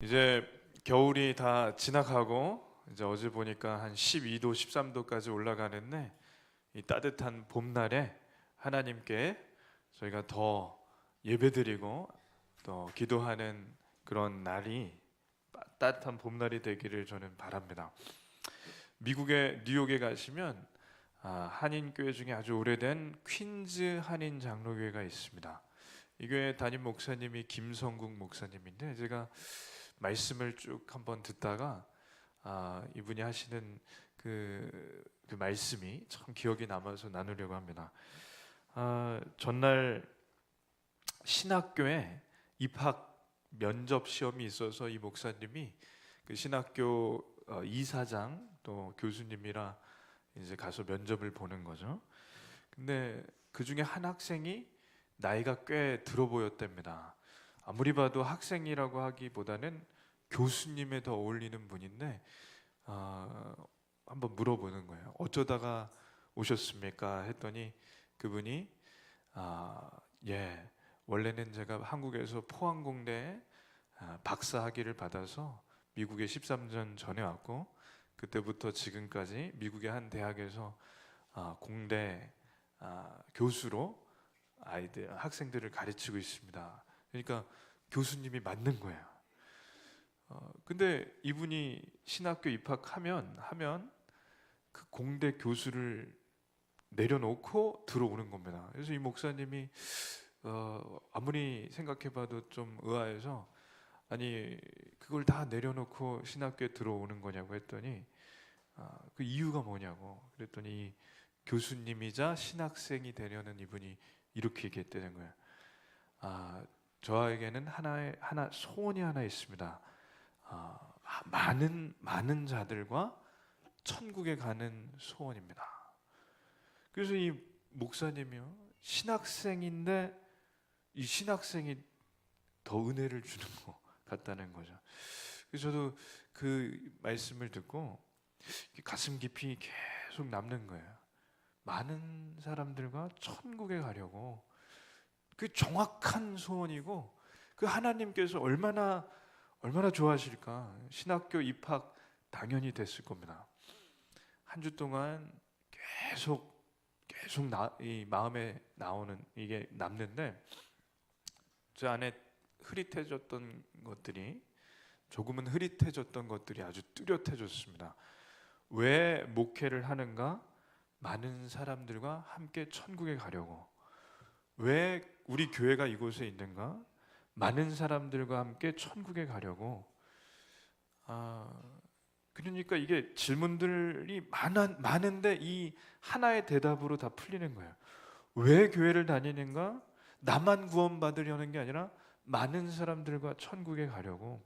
이제 겨울이 다 지나가고 이제 어제 보니까 한 12도, 13도까지 올라가는데 이 따뜻한 봄날에 하나님께 저희가 더 예배드리고 또 기도하는 그런 날이 따뜻한 봄날이 되기를 저는 바랍니다. 미국의 뉴욕에 가시면 한인교회 중에 아주 오래된 퀸즈 한인 장로교회가 있습니다. 이 교회 담임 목사님이 김성국 목사님인데 제가 말씀을 쭉 한번 듣다가 이분이 하시는 그 말씀이 참 기억에 남아서 나누려고 합니다. 전날 신학교에 입학 면접 시험이 있어서 이 목사님이 그 신학교 이사장 또 교수님이라 이제 가서 면접을 보는 거죠. 근데 그 중에 한 학생이 나이가 꽤 들어 보였답니다. 아무리 봐도 학생이라고 하기보다는 교수님에 더 어울리는 분인데 한번 물어보는 거예요. 어쩌다가 오셨습니까? 했더니 그분이 예, 원래는 제가 한국에서 포항공대에 박사 학위를 받아서 미국에 13년 전에 왔고 그때부터 지금까지 미국의 한 대학에서 공대 교수로 학생들을 가르치고 있습니다. 그러니까 교수님이 맞는 거예요. 근데 이분이 신학교 입학하면 그 공대 교수를 내려놓고 들어오는 겁니다. 그래서 이 목사님이 아무리 생각해봐도 좀 의아해서 아니 그걸 다 내려놓고 신학교에 들어오는 거냐고 했더니 그 이유가 뭐냐고 그랬더니 교수님이자 신학생이 되려는 이분이 이렇게 얘기했다는 거예요. 저에게는 소원이 하나 있습니다. 많은 자들과 천국에 가는 소원입니다. 그래서 이 목사님이요 신학생인데 이 신학생이 더 은혜를 주는 것 같다는 거죠. 그래서 저도 그 말씀을 듣고 가슴 깊이 계속 남는 거예요. 많은 사람들과 천국에 가려고 그 정확한 소원이고 그 하나님께서 얼마나 좋아하실까. 신학교 입학 당연히 됐을 겁니다. 한 주 동안 계속 이 마음에 나오는 이게 남는데 저 안에 흐릿해졌던 것들이 조금은 흐릿해졌던 것들이 아주 뚜렷해졌습니다. 왜 목회를 하는가? 많은 사람들과 함께 천국에 가려고. 왜 우리 교회가 이곳에 있는가? 많은 사람들과 함께 천국에 가려고. 그러니까 이게 질문들이 많은데 이 하나의 대답으로 다 풀리는 거예요. 왜 교회를 다니는가? 나만 구원받으려는 게 아니라 많은 사람들과 천국에 가려고.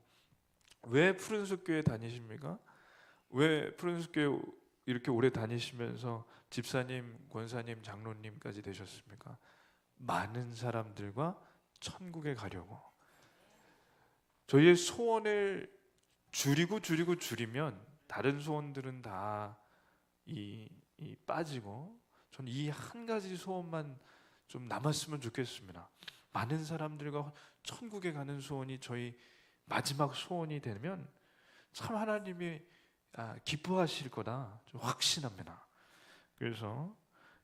왜 푸른숲 교회 다니십니까? 왜 푸른숲 교회 이렇게 오래 다니시면서 집사님, 권사님, 장로님까지 되셨습니까? 많은 사람들과 천국에 가려고. 저희의 소원을 줄이면 다른 소원들은 다 빠지고 저는 이 한 가지 소원만 좀 남았으면 좋겠습니다. 많은 사람들과 천국에 가는 소원이 저희 마지막 소원이 되면 참 하나님이 기뻐하실 거다 좀 확신합니다. 그래서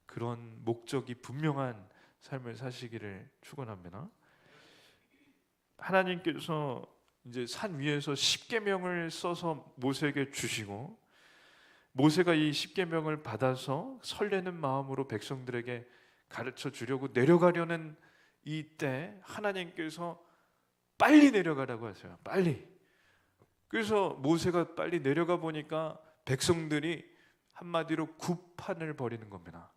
그런 목적이 분명한 삶을 사시기를 축원합니다. 하나님께서 이제 산 위에서 십계명을 써서 모세에게 주시고 모세가 이 십계명을 받아서 설레는 마음으로 백성들에게 가르쳐 주려고 내려가려는 이때 하나님께서 빨리 내려가라고 하세요. 빨리. 그래서 모세가 빨리 내려가 보니까 백성들이 한마디로 굽판을 벌이는 겁니다.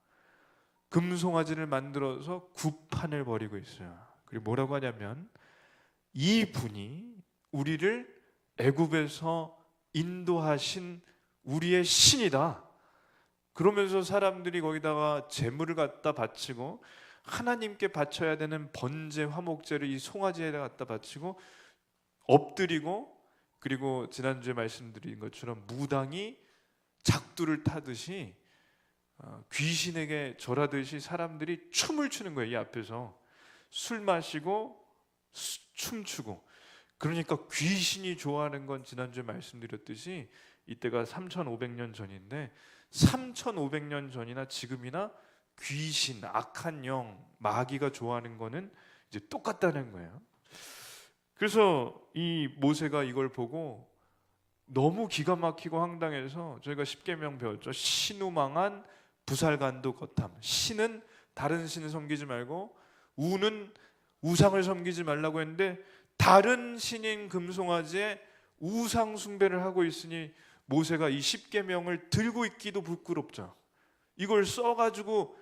금송아지를 만들어서 굽판을 벌이고 있어요. 그리고 뭐라고 하냐면 이분이 우리를 애굽에서 인도하신 우리의 신이다. 그러면서 사람들이 거기다가 제물을 갖다 바치고 하나님께 바쳐야 되는 번제 화목제를 이 송아지에다 갖다 바치고 엎드리고 그리고 지난주에 말씀드린 것처럼 무당이 작두를 타듯이 귀신에게 절하듯이 사람들이 춤을 추는 거예요. 이 앞에서 술 마시고 춤추고 그러니까 귀신이 좋아하는 건 지난주에 말씀드렸듯이 이때가 3,500년 전인데 3,500년 전이나 지금이나 귀신, 악한 영, 마귀가 좋아하는 거는 이제 똑같다는 거예요. 그래서 이 모세가 이걸 보고 너무 기가 막히고 황당해서 저희가 십계명 배웠죠. 신우망한 부살간도 거탐. 신은 다른 신을 섬기지 말고 우는 우상을 섬기지 말라고 했는데 다른 신인 금송아지의 우상 숭배를 하고 있으니 모세가 이 십계명을 들고 있기도 부끄럽죠. 이걸 써가지고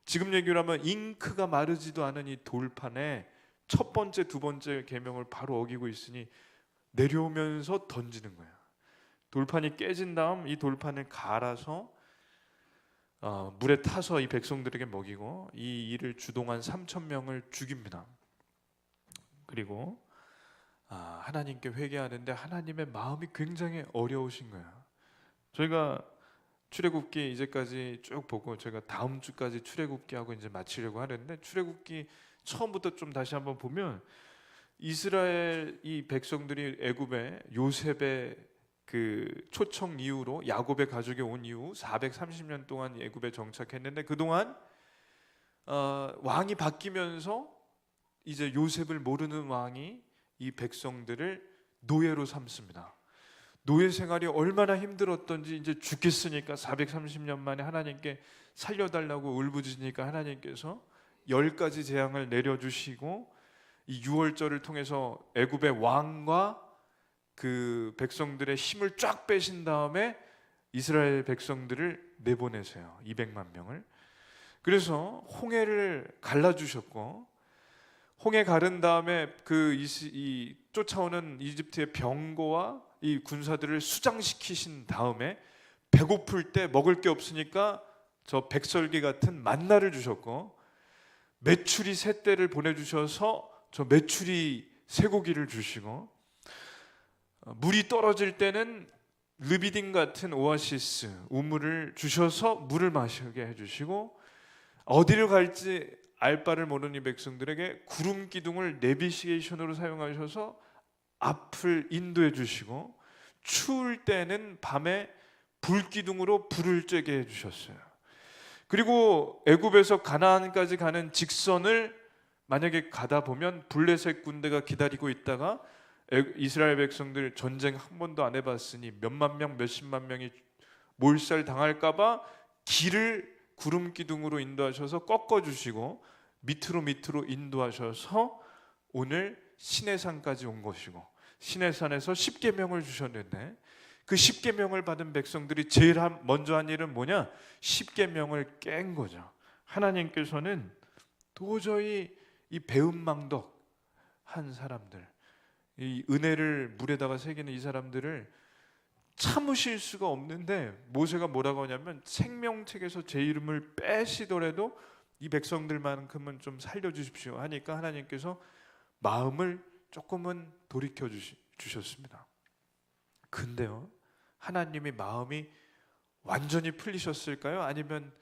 지금 얘기를 하면 잉크가 마르지도 않은 이 돌판에 첫 번째, 두 번째 계명을 바로 어기고 있으니 내려오면서 던지는 거예요. 돌판이 깨진 다음 이 돌판을 갈아서 물에 타서 이 백성들에게 먹이고 이 일을 주동한 3,000명을 죽입니다. 그리고 하나님께 회개하는데 하나님의 마음이 굉장히 어려우신 거예요. 저희가 출애굽기 이제까지 쭉 보고 저희가 다음 주까지 출애굽기 하고 이제 마치려고 하는데 출애굽기 처음부터 좀 다시 한번 보면 이스라엘 이 백성들이 애굽에 요셉의 그 초청 이후로 야곱의 가족이 온 이후 430년 동안 애굽에 정착했는데 그동안 왕이 바뀌면서 이제 요셉을 모르는 왕이 이 백성들을 노예로 삼습니다. 노예 생활이 얼마나 힘들었던지 이제 죽겠으니까 430년 만에 하나님께 살려달라고 울부짖으니까 하나님께서 10가지 재앙을 내려주시고 이 유월절을 통해서 애굽의 왕과 그 백성들의 힘을 쫙 빼신 다음에 이스라엘 백성들을 내보내세요. 200만 명을. 그래서 홍해를 갈라주셨고 홍해 가른 다음에 이 쫓아오는 이집트의 병거와 이 군사들을 수장시키신 다음에 배고플 때 먹을 게 없으니까 저 백설기 같은 만나를 주셨고 메추리 새 떼를 보내주셔서 저 메추리 쇠고기를 주시고 물이 떨어질 때는 르비딘 같은 오아시스 우물을 주셔서 물을 마시게 해주시고 어디를 갈지 알 바를 모르는 이 백성들에게 구름 기둥을 내비게이션으로 사용하셔서 앞을 인도해 주시고 추울 때는 밤에 불 기둥으로 불을 쬐게 해주셨어요. 그리고 애굽에서 가나안까지 가는 직선을 만약에 가다 보면 블레셋 군대가 기다리고 있다가 이스라엘 백성들 전쟁 한 번도 안 해봤으니 몇만 명, 몇십만 명이 몰살 당할까봐 길을 구름 기둥으로 인도하셔서 꺾어주시고 밑으로 인도하셔서 오늘 시내산까지 온 것이고 시내산에서 십계명을 주셨는데 그 십계명을 받은 백성들이 제일 먼저 한 일은 뭐냐? 십계명을 깬 거죠. 하나님께서는 도저히 이 배은망덕 한 사람들, 이 은혜를 물에다가 새기는 이 사람들을 참으실 수가 없는데 모세가 뭐라고 하냐면 생명책에서 제 이름을 빼시더라도 이 백성들만큼은 좀 살려주십시오 하니까 하나님께서 마음을 조금은 돌이켜 주셨습니다. 근데요, 하나님이 마음이 완전히 풀리셨을까요? 아니면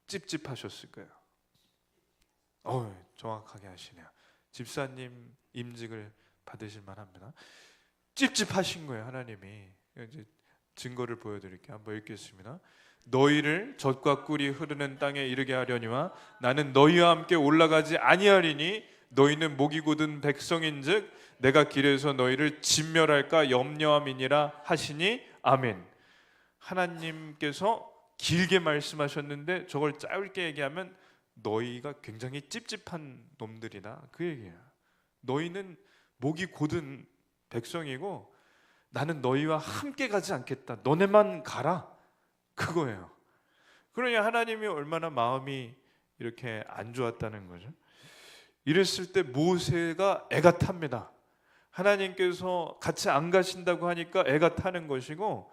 찝찝하셨을까요? 정확하게 하시네요. 집사님 임직을 받으실 만합니다. 찝찝하신 거예요. 하나님이. 이제 증거를 보여드릴게요. 한번 읽겠습니다. 너희를 젖과 꿀이 흐르는 땅에 이르게 하려니와 나는 너희와 함께 올라가지 아니하리니 너희는 목이 곧은 백성인즉 내가 길에서 너희를 진멸할까 염려함이니라 하시니 아멘. 하나님께서 길게 말씀하셨는데 저걸 짧게 얘기하면 너희가 굉장히 찝찝한 놈들이다 그 얘기예요. 너희는 목이 곧은 백성이고 나는 너희와 함께 가지 않겠다. 너네만 가라. 그거예요. 그러니 하나님이 얼마나 마음이 이렇게 안 좋았다는 거죠. 이랬을 때 모세가 애가 탑니다. 하나님께서 같이 안 가신다고 하니까 애가 타는 것이고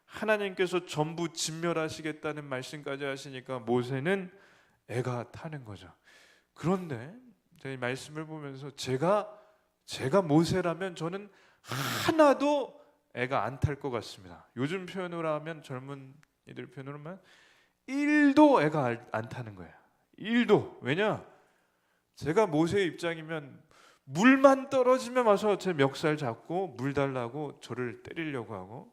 하나님께서 전부 진멸하시겠다는 말씀까지 하시니까 모세는 애가 타는 거죠. 그런데 저희 말씀을 보면서 제가 모세라면 저는 하나도 애가 안 탈 것 같습니다. 요즘 표현으로 하면 젊은이들 표현으로 하면 1도 애가 안 타는 거예요. 1도. 왜냐? 제가 모세의 입장이면 물만 떨어지면 와서 제 멱살 잡고 물 달라고 저를 때리려고 하고,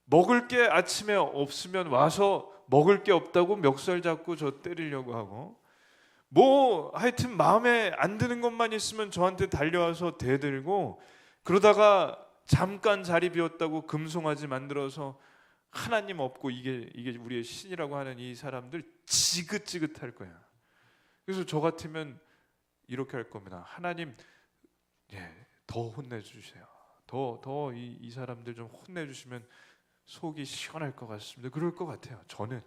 먹을 게 아침에 없으면 와서 먹을 게 없다고 멱살 잡고 저 때리려고 하고, 뭐 하여튼 마음에 안 드는 것만 있으면 저한테 달려와서 대들고, 그러다가 잠깐 자리 비웠다고 금송아지 만들어서 하나님 없고 이게 우리의 신이라고 하는 이 사람들 지긋지긋할 거야. 그래서 저 같으면 이렇게 할 겁니다. 하나님, 더 혼내주세요. 더 이 사람들 좀 혼내주시면 속이 시원할 것 같습니다. 그럴 것 같아요, 저는.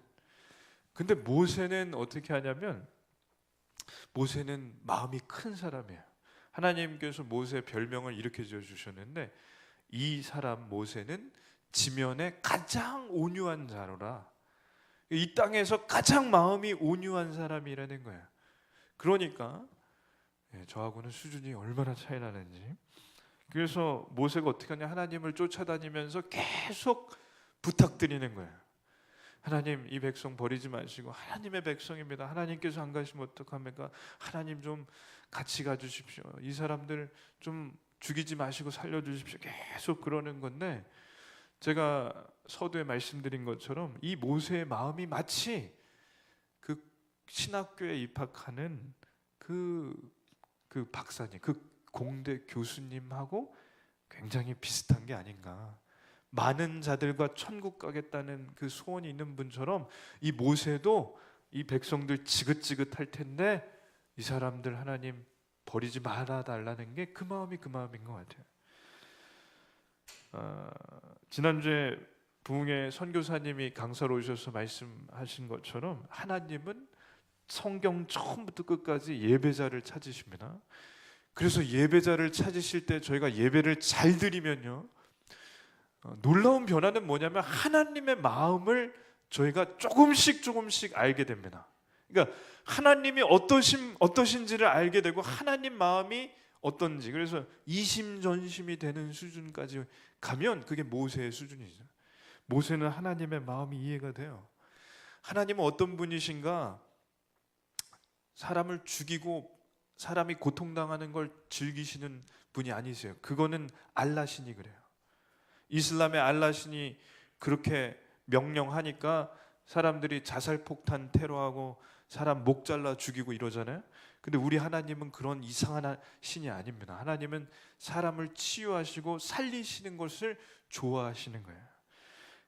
근데 모세는 어떻게 하냐면, 모세는 마음이 큰 사람이에요. 하나님께서 모세 별명을 이렇게 지어주셨는데, 이 사람 모세는 지면에 가장 온유한 자로라. 이 땅에서 가장 마음이 온유한 사람이라는 거예요. 그러니까 저하고는 수준이 얼마나 차이 나는지. 그래서 모세가 어떻게 하냐, 하나님을 쫓아다니면서 계속 부탁드리는 거예요. 하나님, 이 백성 버리지 마시고, 하나님의 백성입니다. 하나님께서 안 가시면 어떡합니까? 하나님 좀 같이 가주십시오. 이 사람들 좀 죽이지 마시고 살려주십시오. 계속 그러는 건데, 제가 서두에 말씀드린 것처럼 이 모세의 마음이 마치 그 신학교에 입학하는 그 박사님, 그 공대 교수님하고 굉장히 비슷한 게 아닌가. 많은 자들과 천국 가겠다는 그 소원이 있는 분처럼 이 모세도 이 백성들 지긋지긋할 텐데 이 사람들 하나님 버리지 말아 달라는 게 그 마음이 그 마음인 것 같아요. 지난주에 부흥회 선교사님이 강사로 오셔서 말씀하신 것처럼 하나님은 성경 처음부터 끝까지 예배자를 찾으십니다. 그래서 예배자를 찾으실 때 저희가 예배를 잘 드리면요, 놀라운 변화는 뭐냐면 하나님의 마음을 저희가 조금씩 알게 됩니다. 그러니까 하나님이 어떠신지를 알게 되고 하나님 마음이 어떤지, 그래서 이심전심이 되는 수준까지 가면 그게 모세의 수준이죠. 모세는 하나님의 마음이 이해가 돼요. 하나님은 어떤 분이신가? 사람을 죽이고 사람이 고통당하는 걸 즐기시는 분이 아니세요. 그거는 알라신이 그래요. 이슬람의 알라신이 그렇게 명령하니까 사람들이 자살폭탄 테러하고 사람 목 잘라 죽이고 이러잖아요. 근데 우리 하나님은 그런 이상한 신이 아닙니다. 하나님은 사람을 치유하시고 살리시는 것을 좋아하시는 거예요.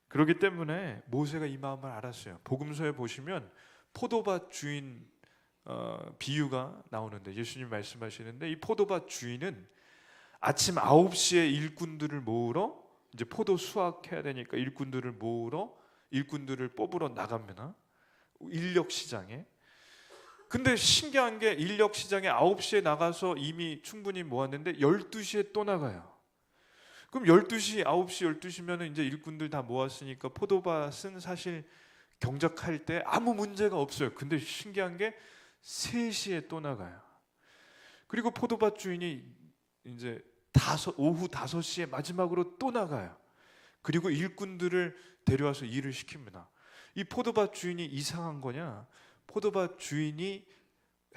그렇기 때문에 모세가 이 마음을 알았어요. 복음서에 보시면 포도밭 주인 비유가 나오는데, 예수님 말씀하시는데, 이 포도밭 주인은 아침 9시에 일꾼들을 모으러, 이제 포도 수확해야 되니까 일꾼들을 모으러, 일꾼들을 뽑으러 나갑니다. 인력 시장에. 근데 신기한 게 인력 시장에 9시에 나가서 이미 충분히 모았는데 12시에 또 나가요. 그럼 12시, 9시, 12시면 이제 일꾼들 다 모았으니까 포도밭은 사실 경작할 때 아무 문제가 없어요. 근데 신기한 게 3시에 또 나가요. 그리고 포도밭 주인이 이제 오후 5시에 마지막으로 또 나가요. 그리고 일꾼들을 데려와서 일을 시킵니다. 이 포도밭 주인이 이상한 거냐? 포도밭 주인이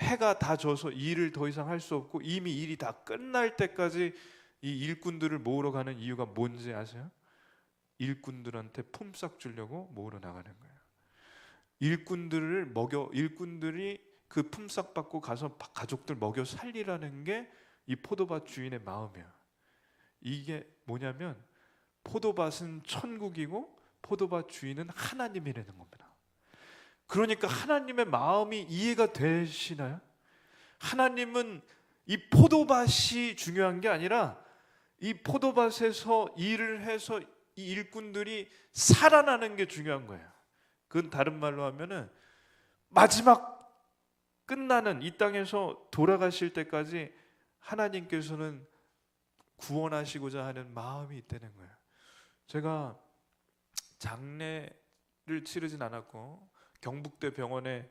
해가 다 져서 일을 더 이상 할 수 없고 이미 일이 다 끝날 때까지 이 일꾼들을 모으러 가는 이유가 뭔지 아세요? 일꾼들한테 품삯 주려고 모으러 나가는 거예요. 일꾼들이 그 품삯 받고 가서 가족들 먹여 살리라는 게 이 포도밭 주인의 마음이에요. 이게 뭐냐면 포도밭은 천국이고 포도밭 주인은 하나님이라는 겁니다. 그러니까 하나님의 마음이 이해가 되시나요? 하나님은 이 포도밭이 중요한 게 아니라 이 포도밭에서 일을 해서 이 일꾼들이 살아나는 게 중요한 거예요. 그건 다른 말로 하면은 마지막 끝나는 이 땅에서 돌아가실 때까지 하나님께서는 구원하시고자 하는 마음이 있다는 거예요. 제가 장례를 치르진 않았고 경북대 병원에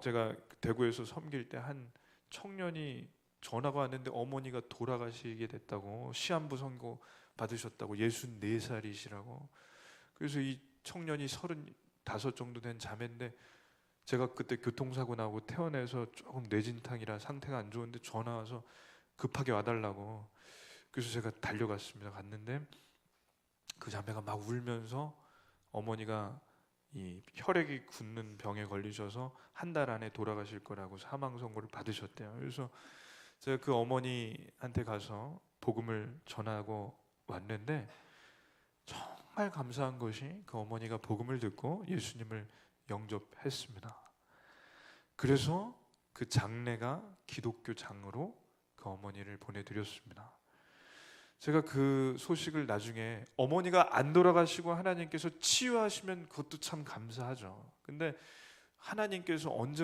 제가 대구에서 섬길 때 한 청년이 전화가 왔는데 어머니가 돌아가시게 됐다고, 시한부 선고 받으셨다고, 64살이시라고. 그래서 이 청년이 35 정도 된 자매인데 제가 그때 교통사고 나고 퇴원해서 조금 뇌진탕이라 상태가 안 좋은데 전화 와서 급하게 와달라고. 그래서 제가 달려갔습니다. 갔는데 그 자매가 막 울면서 어머니가 이 혈액이 굳는 병에 걸리셔서 한 달 안에 돌아가실 거라고 사망 선고를 받으셨대요. 그래서 제가 그 어머니한테 가서 복음을 전하고 왔는데 정말 감사한 것이 그 어머니가 복음을 듣고 예수님을 영접했습니다. 그래서 그 장례가 기독교 장으로 그 어머니를 보내드렸습니다. 제가 그 소식을 나중에 어머니가 안 돌아가시고 하나님께서 치유하시면 그것도 참 감사하죠. 근데 하나님께서 언제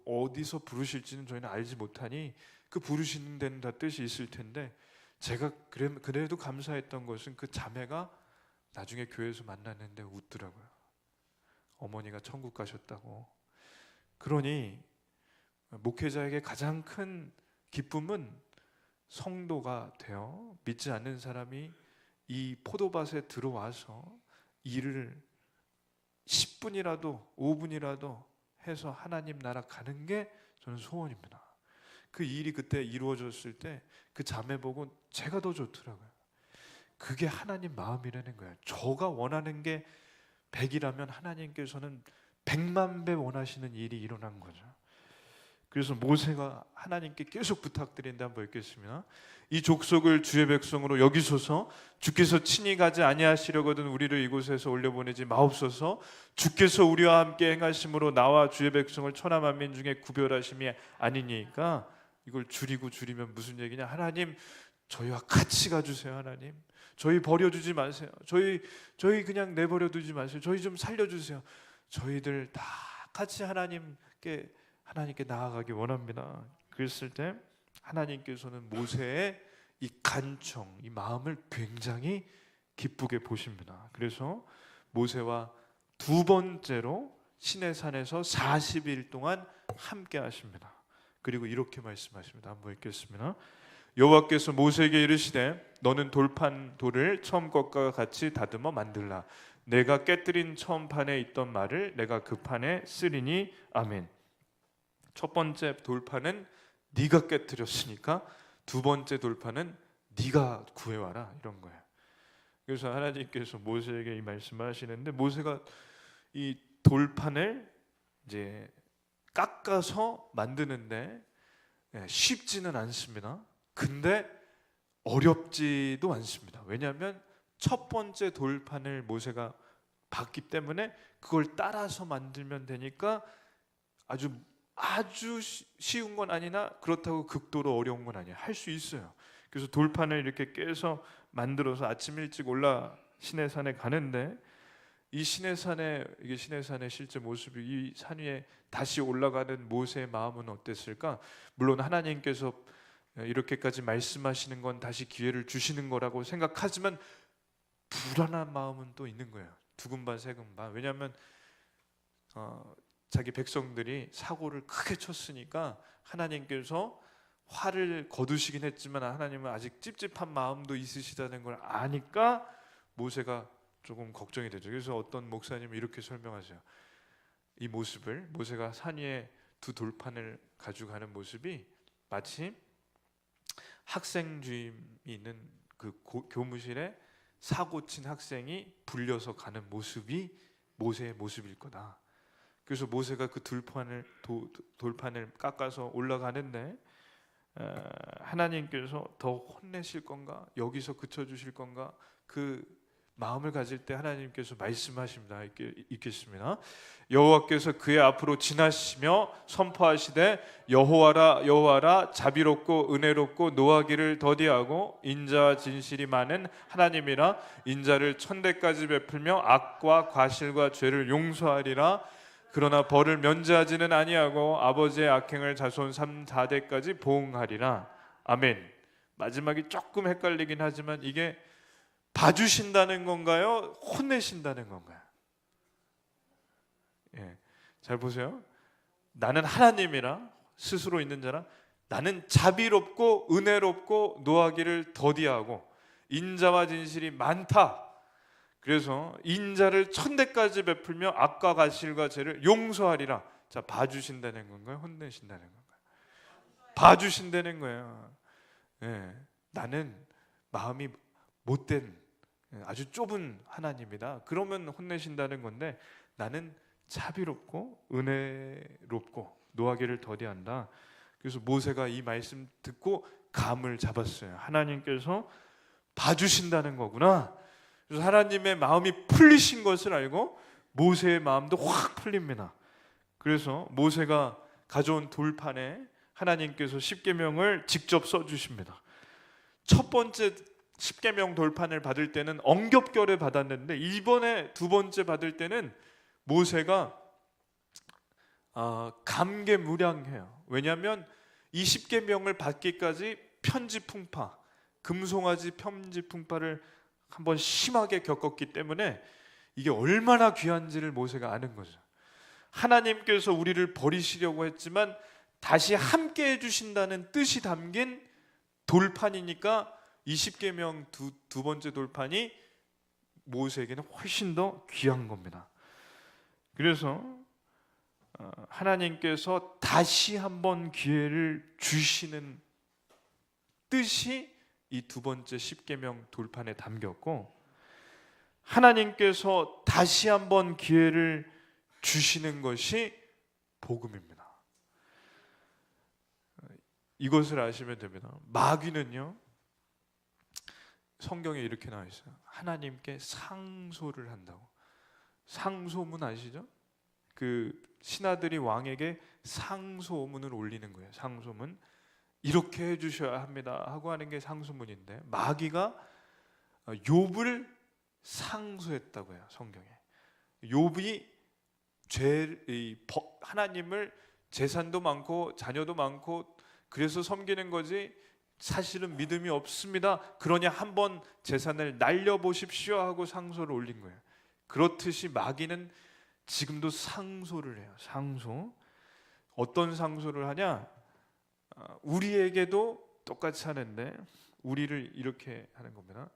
어디서 부르실지는 저희는 알지 못하니 그 부르시는 데는 다 뜻이 있을 텐데 제가 그래도 감사했던 것은 그 자매가 나중에 교회에서 만났는데 웃더라고요. 어머니가 천국 가셨다고. 그러니 목회자에게 가장 큰 기쁨은 성도가 되어 믿지 않는 사람이 이 포도밭에 들어와서 일을 10분이라도 5분이라도 해서 하나님 나라 가는 게 저는 소원입니다. 그 일이 그때 이루어졌을 때 그 자매 보고 제가 더 좋더라고요. 그게 하나님 마음이라는 거예요. 저가 원하는 게 100이라면 하나님께서는 100만 배 원하시는 일이 일어난 거죠. 그래서 모세가 하나님께 계속 부탁드린다. 한번 읽겠습니다. 이 족속을 주의 백성으로 여기소서. 주께서 친히 가지 아니하시려거든 우리를 이곳에서 올려보내지 마옵소서. 주께서 우리와 함께 행하심으로 나와 주의 백성을 천하 만민 중에 구별하심이 아니니까. 이걸 줄이면 무슨 얘기냐? 하나님 저희와 같이 가주세요. 하나님 저희 버려두지 마세요. 저희 그냥 내버려두지 마세요. 저희 좀 살려주세요. 저희들 다 같이 하나님께 나아가기 원합니다. 그랬을 때 하나님께서는 모세의 이 간청, 이 마음을 굉장히 기쁘게 보십니다. 그래서 모세와 두 번째로 시내산에서 40일 동안 함께 하십니다. 그리고 이렇게 말씀하십니다. 한번 읽겠습니다. 여호와께서 모세에게 이르시되 너는 돌판 돌을 처음 것과 같이 다듬어 만들라. 내가 깨뜨린 처음 판에 있던 말을 내가 그 판에 쓰리니. 아멘. 첫 번째 돌판은 네가 깨뜨렸으니까 두 번째 돌판은 네가 구해와라, 이런 거예요. 그래서 하나님께서 모세에게 이 말씀을 하시는데 모세가 이 돌판을 이제 깎아서 만드는데 쉽지는 않습니다. 근데 어렵지도 않습니다. 왜냐하면 첫 번째 돌판을 모세가 봤기 때문에 그걸 따라서 만들면 되니까 아주 쉬운 건 아니나 그렇다고 극도로 어려운 건 아니에요. 할 수 있어요. 그래서 돌판을 이렇게 깨서 만들어서 아침 일찍 올라 시내산에 가는데 이 시내산의 실제 모습이 이 산 위에 다시 올라가는 모세의 마음은 어땠을까? 물론 하나님께서 이렇게까지 말씀하시는 건 다시 기회를 주시는 거라고 생각하지만 불안한 마음은 또 있는 거예요. 두근반 세근반. 왜냐하면 자기 백성들이 사고를 크게 쳤으니까 하나님께서 화를 거두시긴 했지만 하나님은 아직 찝찝한 마음도 있으시다는 걸 아니까 모세가 조금 걱정이 되죠. 그래서 어떤 목사님은 이렇게 설명하세요. 이 모습을 모세가 산 위에 두 돌판을 가지고 가는 모습이 마치 학생 주임이 있는 그 교무실에 사고 친 학생이 불려서 가는 모습이 모세의 모습일 거다. 그래서 모세가 그 돌판을 깎아서 올라가는데 하나님께서 더 혼내실 건가? 여기서 그쳐주실 건가? 그 마음을 가질 때 하나님께서 말씀하십니다. 읽겠습니다. 여호와께서 그의 앞으로 지나시며 선포하시되 여호와라 여호와라 자비롭고 은혜롭고 노하기를 더디하고 인자와 진실이 많은 하나님이라. 인자를 천대까지 베풀며 악과 과실과 죄를 용서하리라. 그러나 벌을 면제하지는 아니하고 아버지의 악행을 자손 3, 4대까지 보응하리라. 아멘. 마지막이 조금 헷갈리긴 하지만 이게 봐주신다는 건가요? 혼내신다는 건가요? 잘 보세요. 나는 하나님이라 스스로 있는 자라. 나는 자비롭고 은혜롭고 노하기를 더디하고 인자와 진실이 많다. 그래서 인자를 천대까지 베풀며 악과 과실과 죄를 용서하리라. 자, 봐주신다는 건가요? 혼내신다는 건가요? 봐주신다는 거예요. 예, 나는 마음이 못된 아주 좁은 하나님이다. 그러면 혼내신다는 건데 나는 자비롭고 은혜롭고 노하기를 더디한다. 그래서 모세가 이 말씀 듣고 감을 잡았어요. 하나님께서 봐주신다는 거구나. 그래서 하나님의 마음이 풀리신 것을 알고 모세의 마음도 확 풀립니다. 그래서 모세가 가져온 돌판에 하나님께서 십계명을 직접 써주십니다. 첫 번째 십계명 돌판을 받을 때는 엉겹결에 받았는데 이번에 두 번째 받을 때는 모세가 감개무량해요. 왜냐하면 이 십계명을 받기까지 편지풍파, 금송아지 편지풍파를 한번 심하게 겪었기 때문에 이게 얼마나 귀한지를 모세가 아는 거죠. 하나님께서 우리를 버리시려고 했지만 다시 함께 해주신다는 뜻이 담긴 돌판이니까 이 십계명 두 번째 돌판이 모세에게는 훨씬 더 귀한 겁니다. 그래서 하나님께서 다시 한번 기회를 주시는 뜻이 이 두 번째 십계명 돌판에 담겼고, 하나님께서 다시 한번 기회를 주시는 것이 복음입니다. 이것을 아시면 됩니다. 마귀는요, 성경에 이렇게 나와 있어요. 하나님께 상소를 한다고. 상소문 아시죠? 그 신하들이 왕에게 상소문을 올리는 거예요. 상소문. 이렇게 해주셔야 합니다 하고 하는 게 상소문인데, 마귀가 욥을 상소했다고 해요. 성경에 욥이 하나님을 재산도 많고 자녀도 많고 그래서 섬기는 거지 사실은 믿음이 없습니다. 그러냐 한번 재산을 날려보십시오 하고 상소를 올린 거예요. 그렇듯이 마귀는 지금도 상소를 해요. 상소. 어떤 상소를 하냐? 우리에게도 똑같이 하는데 우리를 이렇게 하는 겁니다.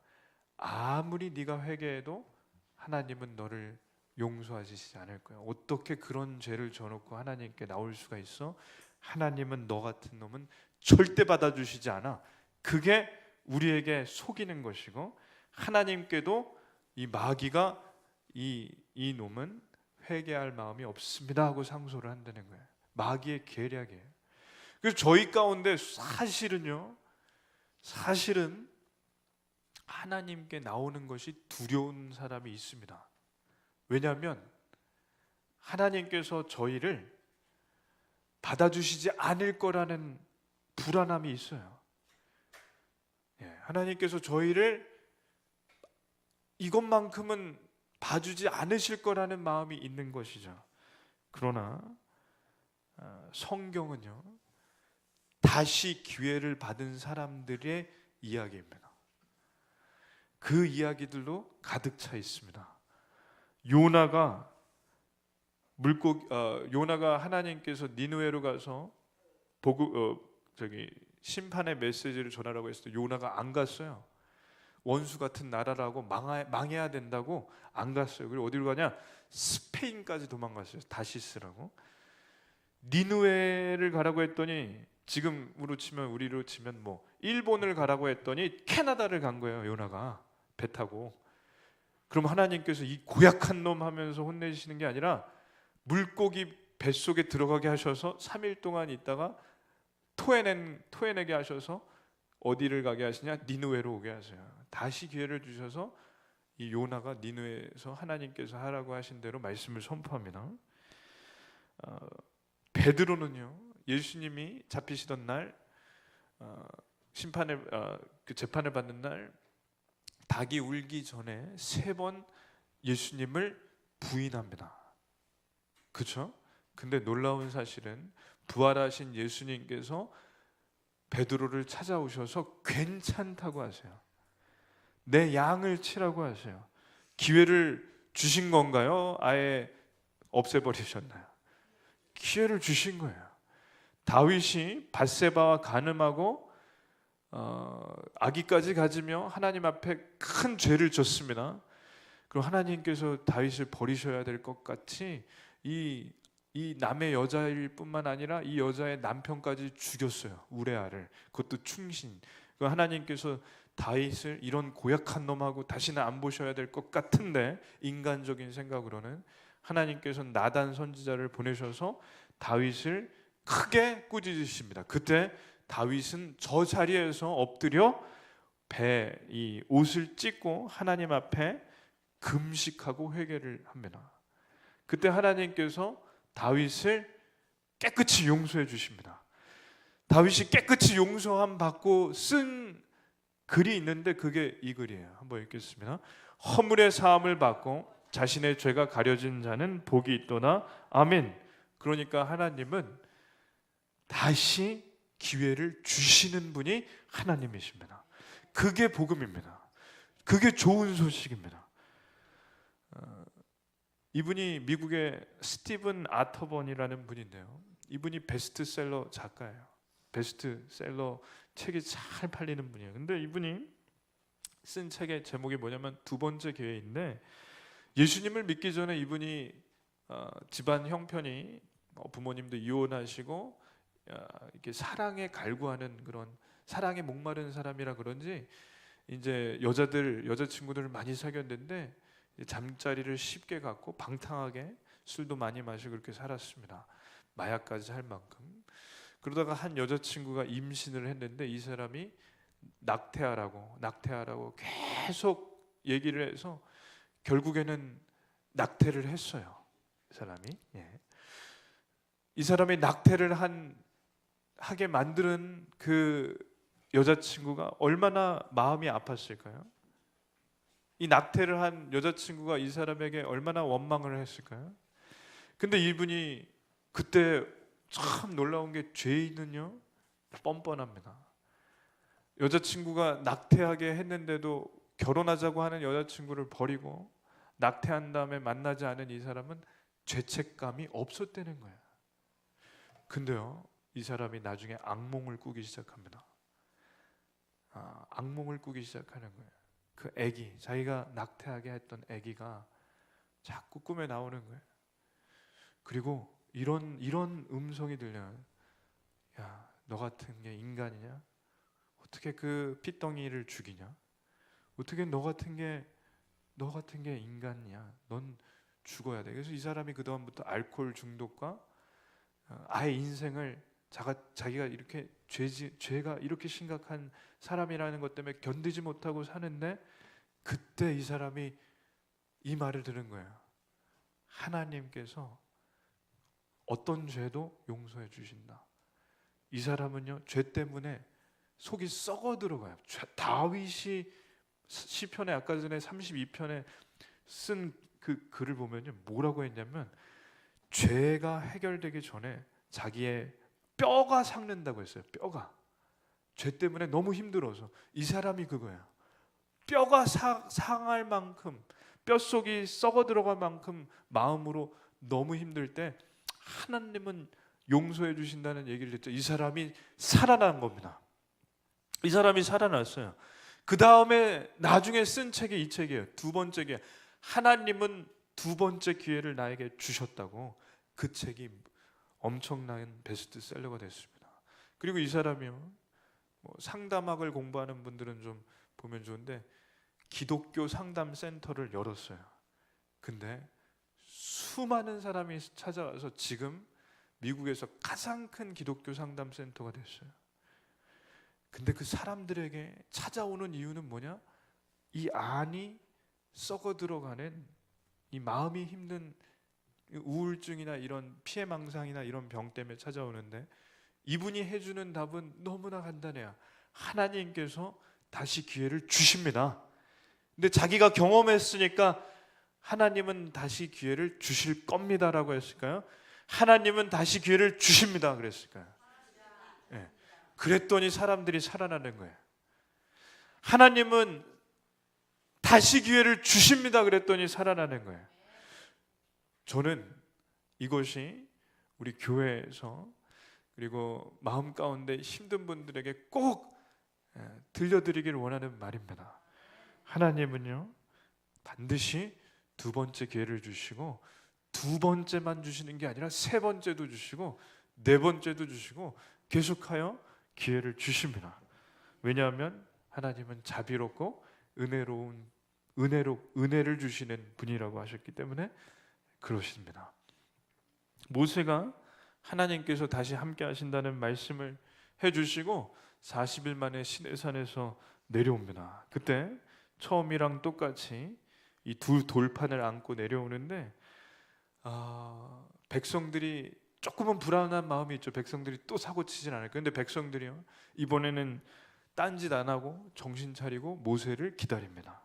아무리 네가 회개해도 하나님은 너를 용서하시지 않을 거야. 어떻게 그런 죄를 져놓고 하나님께 나올 수가 있어? 하나님은 너 같은 놈은 절대 받아주시지 않아. 그게 우리에게 속이는 것이고, 하나님께도 이 마귀가 이 놈은 회개할 마음이 없습니다 하고 상소를 한다는 거예요. 마귀의 계략이에요. 그래서 저희 가운데 사실은 하나님께 나오는 것이 두려운 사람이 있습니다. 왜냐하면 하나님께서 저희를 받아주시지 않을 거라는 불안함이 있어요. 하나님께서 저희를 이것만큼은 봐주지 않으실 거라는 마음이 있는 것이죠. 그러나 성경은요, 다시 기회를 받은 사람들의 이야기입니다. 그 이야기들로 가득 차 있습니다. 요나가 하나님께서 니느웨로 가서 심판의 메시지를 전하라고 했을 때 요나가 안 갔어요. 원수 같은 나라라고 망해야 된다고 안 갔어요. 그리고 어디로 가냐? 스페인까지 도망갔어요. 다시스라고. 니느웨를 가라고 했더니, 지금으로 치면 우리로 치면 뭐 일본을 가라고 했더니 캐나다를 간 거예요. 요나가 배 타고. 그럼 하나님께서 이 고약한 놈 하면서 혼내시는 게 아니라 물고기 뱃속에 들어가게 하셔서 3일 동안 있다가 토해내게 하셔서 어디를 가게 하시냐? 니느웨로 오게 하세요. 다시 기회를 주셔서 이 요나가 니느웨에서 하나님께서 하라고 하신 대로 말씀을 선포합니다. 베드로는요, 예수님이 잡히시던 날, 그 재판을 받는 날, 닭이 울기 전에 3번 예수님을 부인합니다. 그렇죠? 근데 놀라운 사실은 부활하신 예수님께서 베드로를 찾아오셔서 괜찮다고 하세요. 내 양을 치라고 하세요. 기회를 주신 건가요? 아예 없애버리셨나요? 기회를 주신 거예요. 다윗이 밧세바와 간음하고 아기까지 가지며 하나님 앞에 큰 죄를 졌습니다. 그럼 하나님께서 다윗을 버리셔야 될 것 같이 이 이 남의 여자일 뿐만 아니라 이 여자의 남편까지 죽였어요. 우레아를. 그것도 충신. 하나님께서 다윗을 이런 고약한 놈하고 다시는 안 보셔야 될 것 같은데, 인간적인 생각으로는 하나님께서 나단 선지자를 보내셔서 다윗을 크게 꾸짖으십니다. 그때 다윗은 저 자리에서 엎드려 이 옷을 찢고 하나님 앞에 금식하고 회개를 합니다. 그때 하나님께서 다윗을 깨끗이 용서해 주십니다. 다윗이 깨끗이 용서함 받고 쓴 글이 있는데 그게 이 글이에요. 한번 읽겠습니다. 허물의 사함을 받고 자신의 죄가 가려진 자는 복이 있도다. 아멘. 그러니까 하나님은 다시 기회를 주시는 분이 하나님이십니다. 그게 복음입니다. 그게 좋은 소식입니다. 이분이 미국의 스티븐 아터번이라는 분인데요. 이분이 베스트셀러 작가예요. 베스트셀러 책이 잘 팔리는 분이에요. 근데 이분이 쓴 책의 제목이 뭐냐면 두 번째 기회인데, 예수님을 믿기 전에 이분이 집안 형편이 부모님도 이혼하시고 이렇게 사랑에 갈구하는 그런 사랑에 목마른 사람이라 그런지 이제 여자친구들을 많이 사귀었는데 잠자리를 쉽게 갖고 방탕하게 술도 많이 마시고 그렇게 살았습니다. 마약까지 할 만큼. 그러다가 한 여자친구가 임신을 했는데 이 사람이 낙태하라고 계속 얘기를 해서 결국에는 낙태를 했어요. 이 사람이. 이 사람이 낙태를 하게 만드는 그 여자친구가 얼마나 마음이 아팠을까요? 이 낙태를 한 여자친구가 이 사람에게 얼마나 원망을 했을까요? 근데 이분이 그때 참 놀라운 게, 죄인은요 뻔뻔합니다. 여자친구가 낙태하게 했는데도 결혼하자고 하는 여자친구를 버리고 낙태한 다음에 만나지 않은 이 사람은 죄책감이 없었다는 거예요. 근데요, 이 사람이 나중에 악몽을 꾸기 시작합니다. 악몽을 꾸기 시작하는 거예요. 그 아기, 자기가 낙태하게 했던 아기가 자꾸 꿈에 나오는 거예요. 그리고 이런 음성이 들려요. 야, 너 같은 게 인간이냐? 어떻게 그 핏덩이를 죽이냐? 어떻게 너 같은 게 인간이야? 넌 죽어야 돼. 그래서 이 사람이 그 다음부터 알코올 중독과 아예 인생을 자기가 이렇게 죄가 이렇게 심각한 사람이라는 것 때문에 견디지 못하고 사는데, 그때 이 사람이 이 말을 들은 거예요. 하나님께서 어떤 죄도 용서해 주신다. 이 사람은요, 죄 때문에 속이 썩어 들어가요. 다윗이 시편에 아까 전에 32편에 쓴 그 글을 보면요, 뭐라고 했냐면 죄가 해결되기 전에 자기의 뼈가 삭는다고 했어요. 뼈가. 죄 때문에 너무 힘들어서. 이 사람이 그거예요. 뼈가 상할 만큼, 뼛속이 썩어 들어갈 만큼 마음으로 너무 힘들 때 하나님은 용서해 주신다는 얘기를 했죠. 이 사람이 살아난 겁니다. 이 사람이 살아났어요. 그 다음에 나중에 쓴 책이 이 책이에요. 두 번째 기회. 하나님은 두 번째 기회를 나에게 주셨다고. 그 책이 엄청난 베스트셀러가 됐습니다. 그리고 이 사람이요, 상담학을 공부하는 분들은 좀 보면 좋은데 기독교 상담 센터를 열었어요. 근데 수많은 사람이 찾아와서 지금 미국에서 가장 큰 기독교 상담 센터가 됐어요. 근데 그 사람들에게 찾아오는 이유는 뭐냐? 이 안이 썩어 들어가는 이 마음이 힘든 우울증이나 이런 피해망상이나 이런 병 때문에 찾아오는데, 이분이 해주는 답은 너무나 간단해요. 하나님께서 다시 기회를 주십니다. 근데 자기가 경험했으니까 하나님은 다시 기회를 주실 겁니다라고 했을까요? 하나님은 다시 기회를 주십니다 그랬을까요? 네. 그랬더니 사람들이 살아나는 거예요. 하나님은 다시 기회를 주십니다 그랬더니 살아나는 거예요. 저는 이것이 우리 교회에서, 그리고 마음 가운데 힘든 분들에게 꼭 들려드리기를 원하는 말입니다. 하나님은요, 반드시 두 번째 기회를 주시고 두 번째만 주시는 게 아니라 세 번째도 주시고 네 번째도 주시고 계속하여 기회를 주십니다. 왜냐하면 하나님은 자비롭고 은혜를 주시는 분이라고 하셨기 때문에 그러십니다. 모세가 하나님께서 다시 함께 하신다는 말씀을 해주시고 40일 만에 시내산에서 내려옵니다. 그때 처음이랑 똑같이 이 두 돌판을 안고 내려오는데 백성들이 조금은 불안한 마음이 있죠. 백성들이 또 사고치진 않을까. 근데 백성들이요, 이번에는 딴짓 안 하고 정신 차리고 모세를 기다립니다.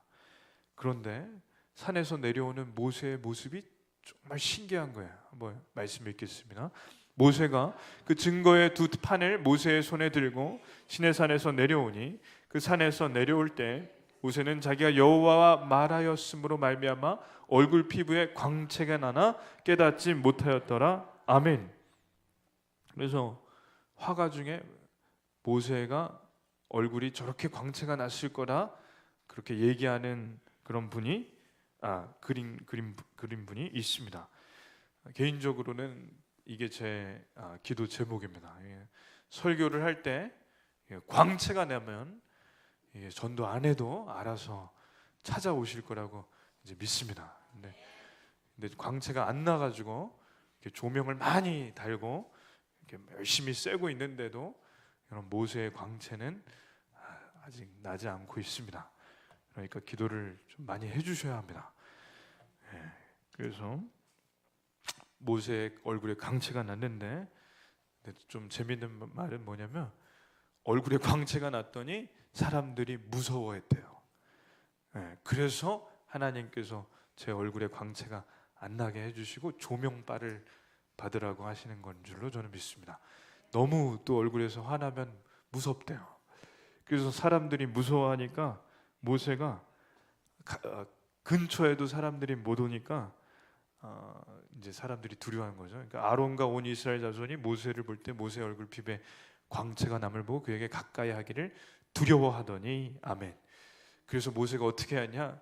그런데 산에서 내려오는 모세의 모습이 정말 신기한 거예요. 한번 말씀 읽겠습니다. 모세가 그 증거의 두 판을 모세의 손에 들고 시내산에서 내려오니 그 산에서 내려올 때 모세는 자기가 여호와와 말하였으므로 말미암아 얼굴 피부에 광채가 나나 깨닫지 못하였더라. 아멘. 그래서 화가 중에 모세가 얼굴이 저렇게 광채가 났을 거라 그렇게 얘기하는 그런 분이 그린 분이 있습니다. 개인적으로는 이게 제 기도 제목입니다. 설교를 할 때 광채가 나면 전도 안 해도 알아서 찾아오실 거라고 이제 믿습니다. 근데 광채가 안 나가지고 조명을 많이 달고 이렇게 열심히 쐬고 있는데도 이런 모세의 광채는 아직 나지 않고 있습니다. 그러니까 기도를 좀 많이 해주셔야 합니다. 그래서 모세의 얼굴에 광채가 났는데 좀 재밌는 말은 뭐냐면 얼굴에 광채가 났더니 사람들이 무서워했대요. 그래서 하나님께서 제 얼굴에 광채가 안 나게 해주시고 조명빨을 받으라고 하시는 건 줄로 저는 믿습니다. 너무 또 얼굴에서 화나면 무섭대요. 그래서 사람들이 무서워하니까 모세가 근처에도 사람들이 못 오니까 이제 사람들이 두려워하는 거죠. 그러니까 아론과 온 이스라엘 자손이 모세를 볼 때 모세 얼굴 피부에 광채가 남을 보고 그에게 가까이 하기를 두려워하더니 아멘. 그래서 모세가 어떻게 하냐?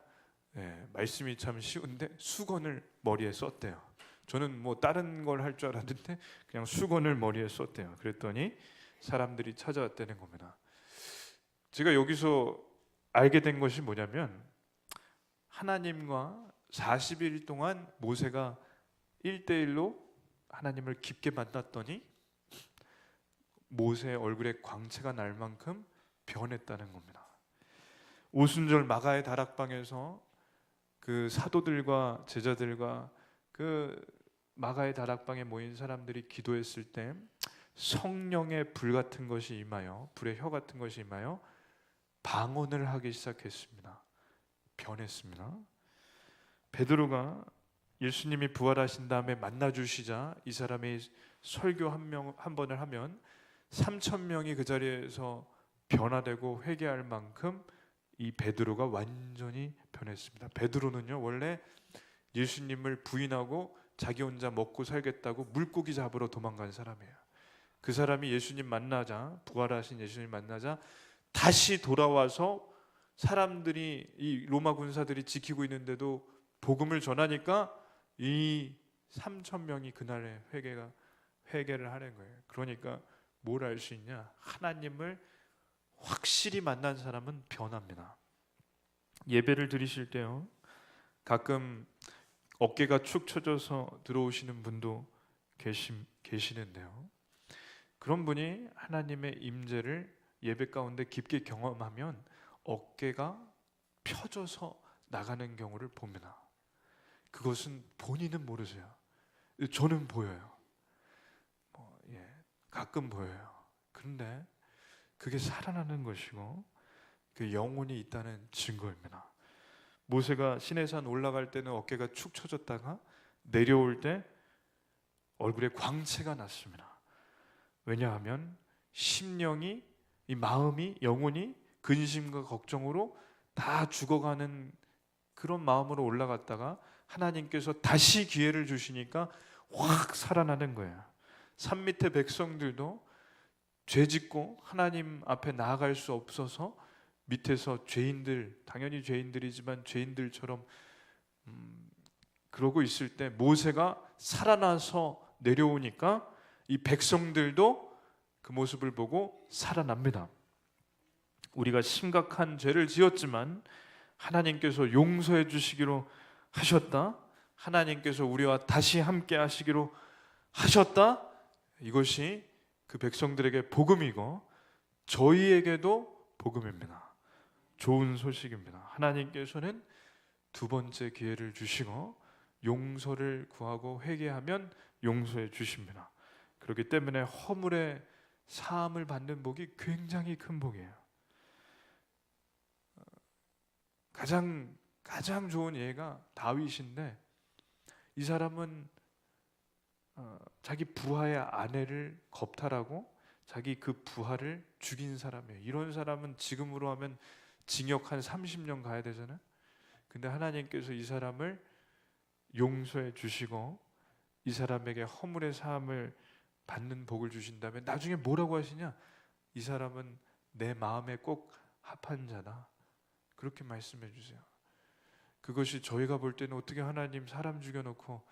말씀이 참 쉬운데 수건을 머리에 썼대요. 저는 뭐 다른 걸 할 줄 알았는데 그냥 수건을 머리에 썼대요. 그랬더니 사람들이 찾아왔다는 겁니다. 제가 여기서 알게 된 것이 뭐냐면 하나님과 40일 동안 모세가 1대1로 하나님을 깊게 만났더니 모세의 얼굴에 광채가 날 만큼 변했다는 겁니다. 오순절 마가의 다락방에서 그 사도들과 제자들과 그 마가의 다락방에 모인 사람들이 기도했을 때 성령의 불 같은 것이 임하여 불의 혀 같은 것이 임하여 방언을 하기 시작했습니다. 변했습니다. 베드로가 예수님이 부활하신 다음에 만나 주시자 이 사람이 설교 한 번을 하면 3,000명이 그 자리에서 변화되고 회개할 만큼 이 베드로가 완전히 변했습니다. 베드로는요 원래 예수님을 부인하고 자기 혼자 먹고 살겠다고 물고기 잡으러 도망간 사람이에요. 그 사람이 예수님 만나자, 부활하신 예수님 만나자 다시 돌아와서 사람들이 이 로마 군사들이 지키고 있는데도 복음을 전하니까 이 3,000명이 그날에 회개를 하는 거예요. 그러니까 뭘 알 수 있냐? 하나님을 확실히 만난 사람은 변합니다. 예배를 드리실 때요 가끔 어깨가 축 처져서 들어오시는 분도 계시는데요 그런 분이 하나님의 임재를 예배 가운데 깊게 경험하면 어깨가 펴져서 나가는 경우를 봅니다. 그것은 본인은 모르세요. 저는 보여요. 가끔 보여요. 그런데 그게 살아나는 것이고 그 영혼이 있다는 증거입니다. 모세가 시내산 올라갈 때는 어깨가 축 처졌다가 내려올 때 얼굴에 광채가 났습니다. 왜냐하면 심령이, 이 마음이, 영혼이 근심과 걱정으로 다 죽어가는 그런 마음으로 올라갔다가 하나님께서 다시 기회를 주시니까 확 살아나는 거예요. 산 밑에 백성들도 죄 짓고 하나님 앞에 나아갈 수 없어서 밑에서 죄인들, 당연히 죄인들이지만 죄인들처럼 그러고 있을 때 모세가 살아나서 내려오니까 이 백성들도 그 모습을 보고 살아납니다. 우리가 심각한 죄를 지었지만 하나님께서 용서해 주시기로 하셨다. 하나님께서 우리와 다시 함께 하시기로 하셨다. 이것이 그 백성들에게 복음이고 저희에게도 복음입니다. 좋은 소식입니다. 하나님께서는 두 번째 기회를 주시고 용서를 구하고 회개하면 용서해 주십니다. 그렇기 때문에 허물의 사함을 받는 복이 굉장히 큰 복이에요. 가장 좋은 예가 다윗인데, 이 사람은 자기 부하의 아내를 겁탈하고 자기 그 부하를 죽인 사람이에요. 이런 사람은 지금으로 하면 징역 한 30년 가야 되잖아요. 근데 하나님께서 이 사람을 용서해 주시고 이 사람에게 허물의 사함을 받는 복을 주신다면 나중에 뭐라고 하시냐? 이 사람은 내 마음에 꼭 합한 자다. 그렇게 말씀해 주세요. 그것이 저희가 볼 때는 어떻게 하나님 사람 죽여놓고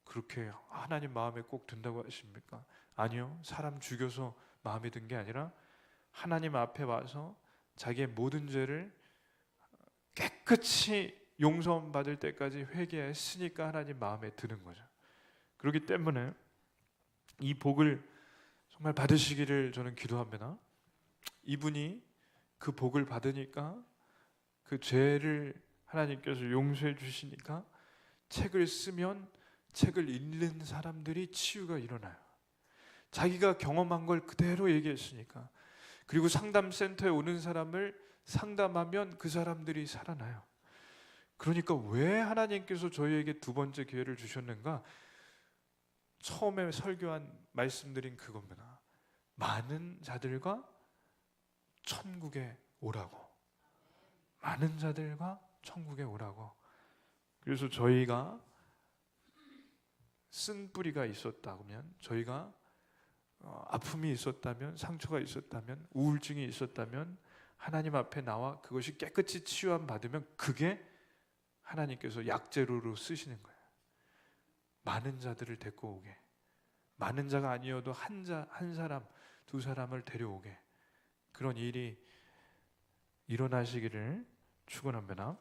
그렇게 하나님 마음에 꼭 든다고 하십니까? 아니요. 사람 죽여서 마음에 든 게 아니라 하나님 앞에 와서 자기의 모든 죄를 깨끗이 용서받을 때까지 회개했으니까 하나님 마음에 드는 거죠. 그렇기 때문에 이 복을 정말 받으시기를 저는 기도합니다. 이분이 그 복을 받으니까 그 죄를 하나님께서 용서해 주시니까 책을 쓰면 책을 읽는 사람들이 치유가 일어나요. 자기가 경험한 걸 그대로 얘기했으니까. 그리고 상담센터에 오는 사람을 상담하면 그 사람들이 살아나요. 그러니까 왜 하나님께서 저희에게 두 번째 기회를 주셨는가? 처음에 설교한 말씀드린 그겁니다. 많은 자들과 천국에 오라고. 많은 자들과 천국에 오라고. 그래서 저희가 쓴 뿌리가 있었다면, 저희가 아픔이 있었다면, 상처가 있었다면, 우울증이 있었다면 하나님 앞에 나와 그것이 깨끗이 치유함 받으면 그게 하나님께서 약재료로 쓰시는 거예요. 많은 자들을 데리고 오게. 많은 자가 아니어도 한 사람, 두 사람을 데려오게. 그런 일이 일어나시기를 축원합니다.